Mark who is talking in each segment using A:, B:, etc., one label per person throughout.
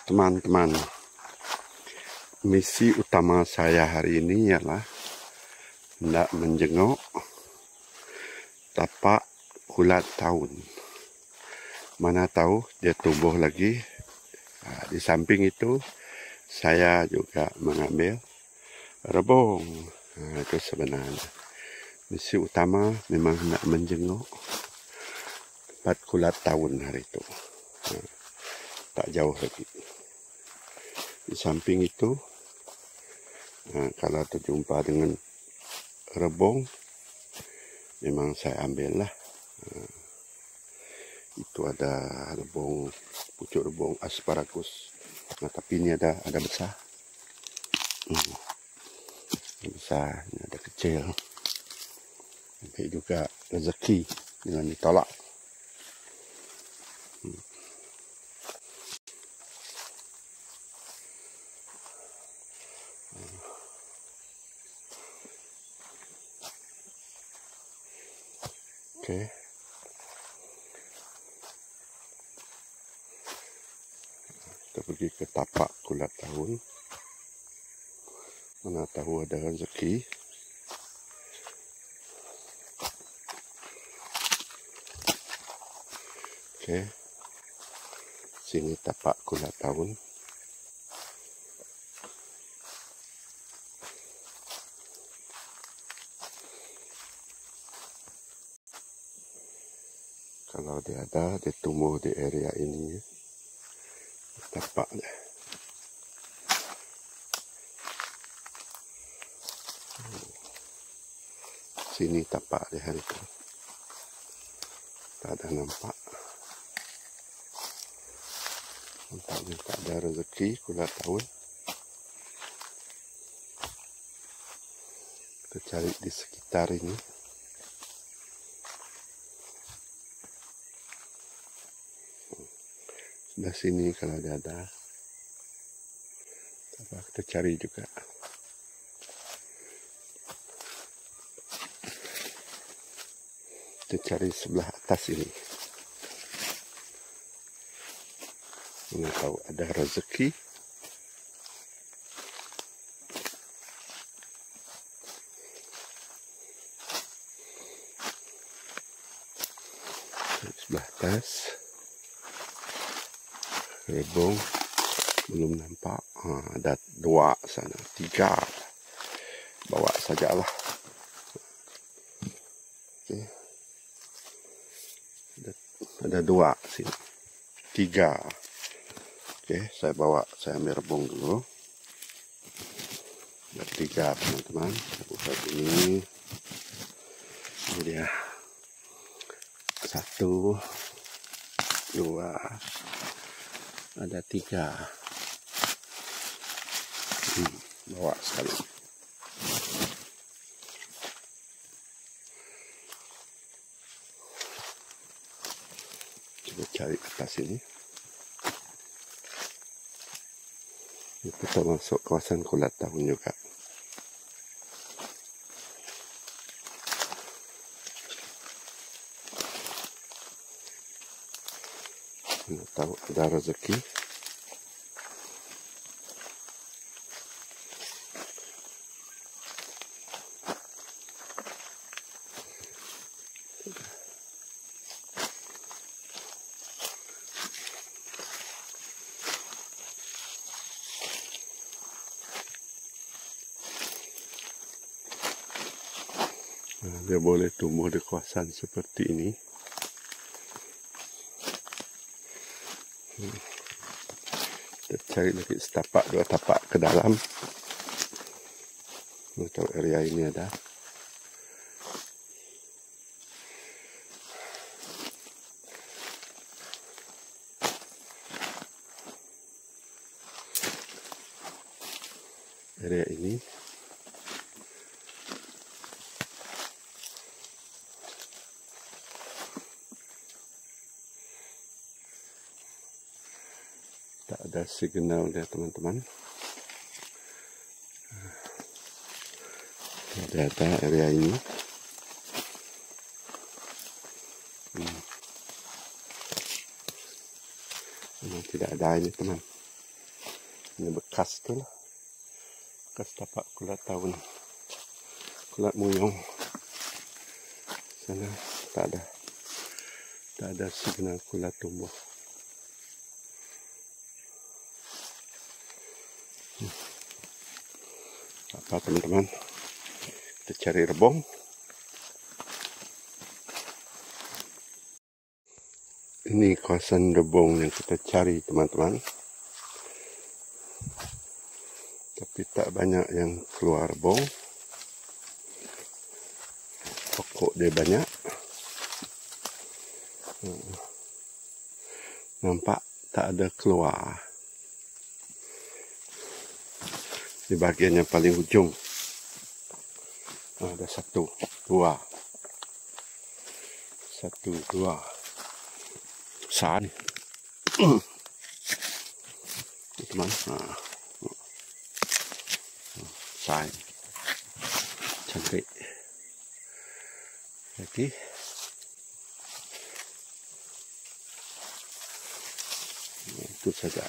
A: Teman-teman, misi utama saya hari ini ialah hendak menjenguk tapak kulat tahun. Mana tahu dia tumbuh lagi. Di samping itu, saya juga mengambil rebung. Itu sebenarnya misi utama, memang hendak menjenguk tempat kulat tahun hari itu. Tak jauh lagi. Di samping itu, kalau terjumpa dengan rebung, memang saya ambil lah. Itu ada rebung, pucuk rebung asparagus. Tapi ini ada besar. Besar, ini ada kecil. Sampai juga rezeki dengan ditolak. Oke. Kita pergi ke tapak kulat tahun. Mana tahu ada rezeki. Oke. Sini tapak kulat tahun. Kalau dia ada, dia tumbuh di area ini. Tapak dia. Sini tapak dia hari itu. Tak ada nampak. Nampaknya tak ada rezeki kulat tahun. Kita cari di sekitar ini. Sebelah sini kalau ada. Kita cari juga. Kita cari sebelah atas ini. Mana tahu ada rezeki. Sebelah atas. Rebung belum nampak. Ada 2 sana, 3. Bawa sajalah. Okay. Ada 2 sini, 3. Oke, saya bawa. Saya ambil rebung dulu. Ada 3 teman-teman. Buka ini. Ini dia. 1, 2. Ada 3. Bawa sekali. Coba cari atas ini. Itu termasuk kawasan kulat tahun juga. Mana tahu ada rezeki. Dia boleh tumbuh di kawasan seperti ini. Kita cari lagi setapak, 2 tapak ke dalam. Tahu area ini ada. Area ini. Tak ada signal dia teman-teman. Ada area ini. Memang tidak ada ini teman. Ini bekas tu lah. Bekas tapak kulat tahun. Kulat muyung. Sana tak ada. Tak ada signal kulat tumbuh. Apa teman-teman? Kita cari rebung. Ini kawasan rebung yang kita cari teman-teman. Tapi tak banyak yang keluar rebung. Pokok dia banyak. Nampak tak ada keluar. Di bahagian yang paling ujung. Ada 1, 2. 1, 2. Besar ni. Teman. Besar. Cantik. Lagi. Itu saja.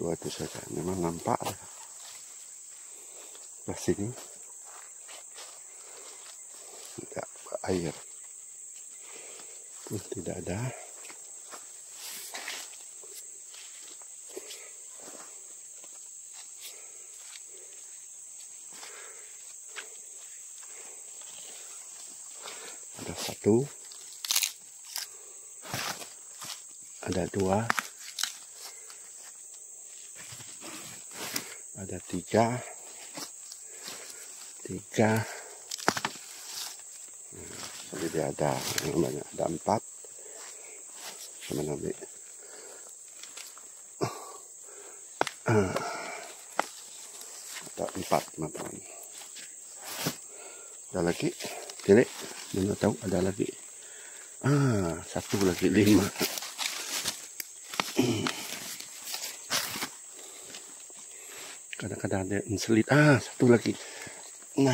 A: Itu saja. Memang nampak. Di sini. Tidak air. Tidak ada. Ada 1. Ada 2. Ada 3. 3. Jadi dia ada yang banyak. Ada 4. Sama ambil. Ada 4 teman-teman. Ada lagi. Tidak. Mana tahu ada lagi. 1 lagi 5. Kadang-kadang ada selit. 1 lagi 6.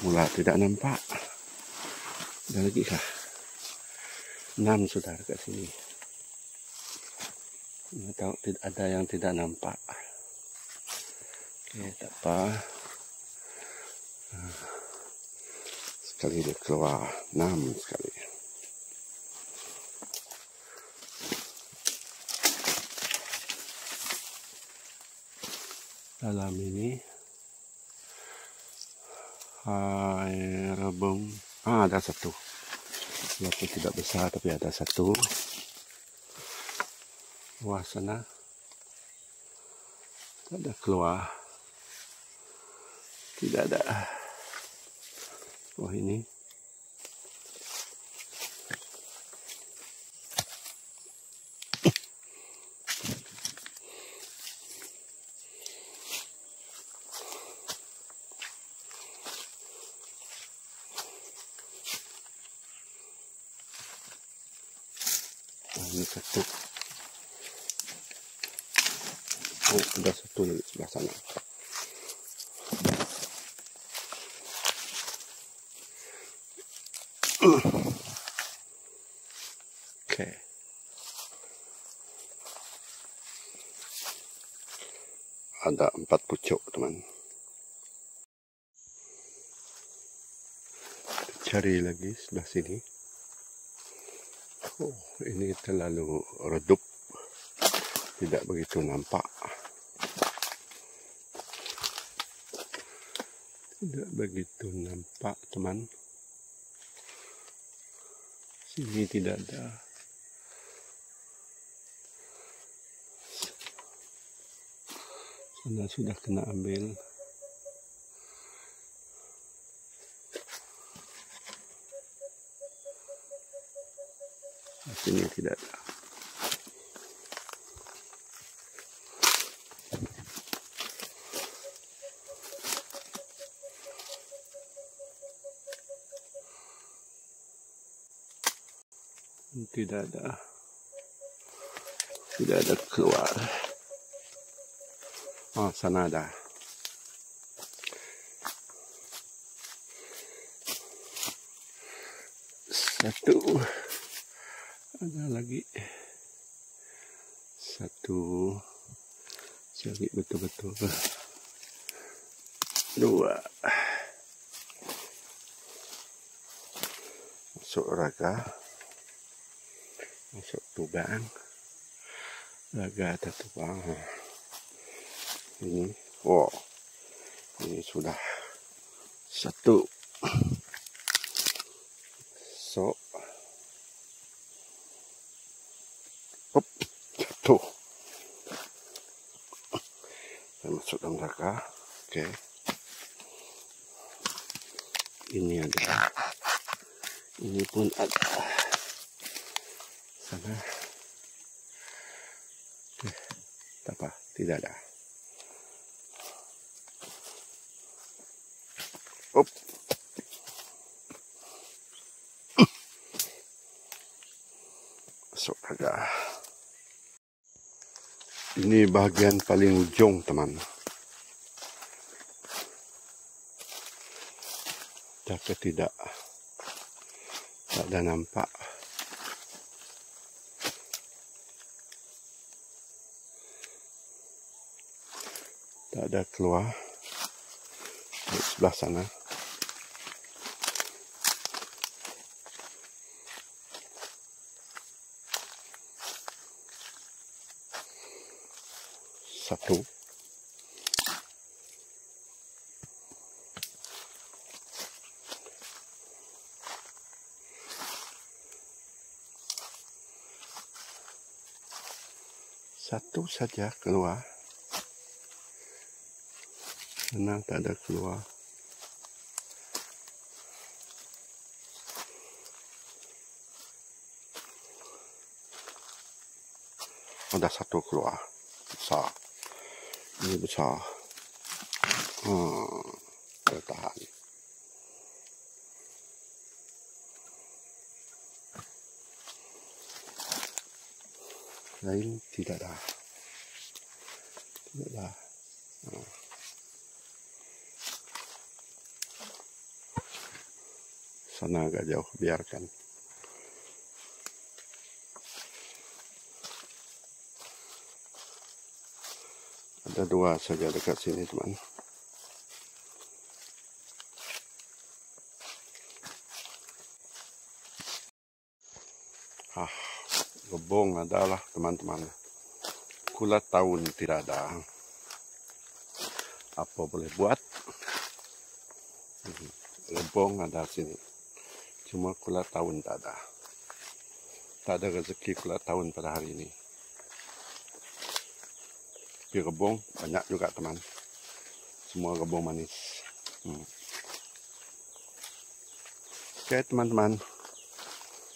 A: Mula tidak nampak. Ada lagi kah? 6 sudah dekat sini. Tahu tidak ada yang tidak nampak. Okey, tak apa. Sekali dia keluar 6 sekali. Dalam ini air rebung. Ada 1. Walaupun tidak besar tapi ada 1. Wah sana. Tak ada keluar. Tidak ada. Wah ini. Ini 1. Ada 1 lagi sebelah sana. Okey. Ada 4 pucuk teman. Cari lagi sebelah sini. Ini terlalu redup. Tidak begitu nampak. Tidak begitu nampak teman. Sini tidak ada. Sana sudah kena ambil. Sini tidak ada. Tidak ada. Tidak ada keluar. Oh, sana ada. Satu. Ada lagi. Satu. Cari betul-betul. Dua. Masuk raga. Masuk tubang. Raga atau tubang. Ini. Oh. Ini sudah. Satu. So. Hop. Satu. Saya masuk dalam raga. Oke. Ini ada. Ini pun ada. Sana. Oke. Tak apa. Tidak ada. Hop. Masuk raga. Ini bahagian paling ujung, teman. Jika tidak ada nampak. Tak ada keluar. Di sebelah sana. Satu. Satu saja keluar. Mana tak ada keluar. Ada satu keluar. Besar. Ini besar. Bertahan. Lain tidak ada. Tidak ada. Sana agak jauh, biarkan. Ada dua saja dekat sini, teman. Gebong adalah, teman-teman. Kulat tahun tidak ada. Apa boleh buat? Gebong ada sini. Cuma kulat tahun tak ada. Tak ada rezeki kulat tahun pada hari ini. Tapi gebong banyak juga, teman. Semua gebong manis. Oke, teman-teman.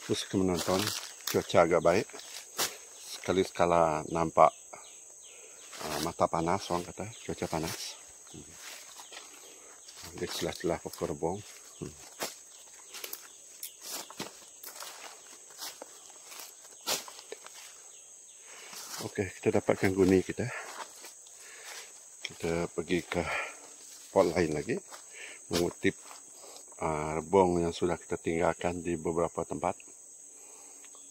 A: Terus menonton. Cuaca agak baik. Sekali-sekala nampak mata panas, orang kata. Cuaca panas. Di celah-celah pokok rebong. Oke, kita dapatkan guni kita. Kita pergi ke pot lain lagi. Mengutip rebong yang sudah kita tinggalkan di beberapa tempat.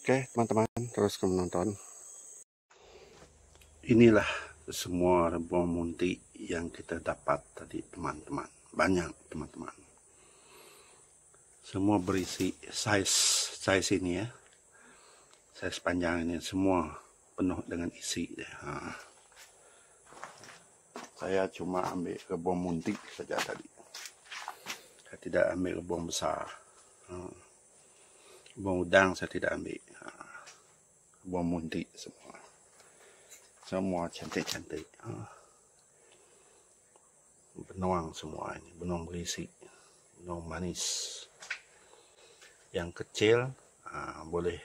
A: Oke, teman-teman, teruskan menonton. Inilah semua rebong munti yang kita dapat tadi, teman-teman. Banyak, teman-teman. Semua berisi size ini ya. Size panjang ini semua penuh dengan isi. Saya cuma ambil rebong munti saja tadi. Saya tidak ambil rebong besar. Rebong udang saya tidak ambil. Rebong munti semua. Semua cantik-cantik. Benuang semua ini. Benuang berisi. Benuang manis. Yang kecil boleh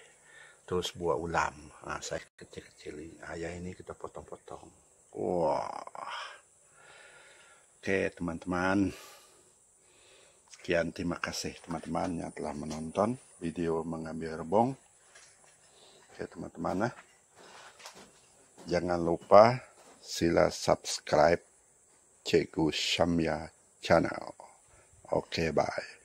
A: terus buat ulam. Saya kecil-kecil ini. Ayah ini kita potong-potong. Wah. Oke, teman-teman. Sekian, terima kasih teman-teman yang telah menonton video mengambil rebong. Oke, teman-teman. Jangan lupa sila subscribe Cikgu Syamya channel. Oke, bye.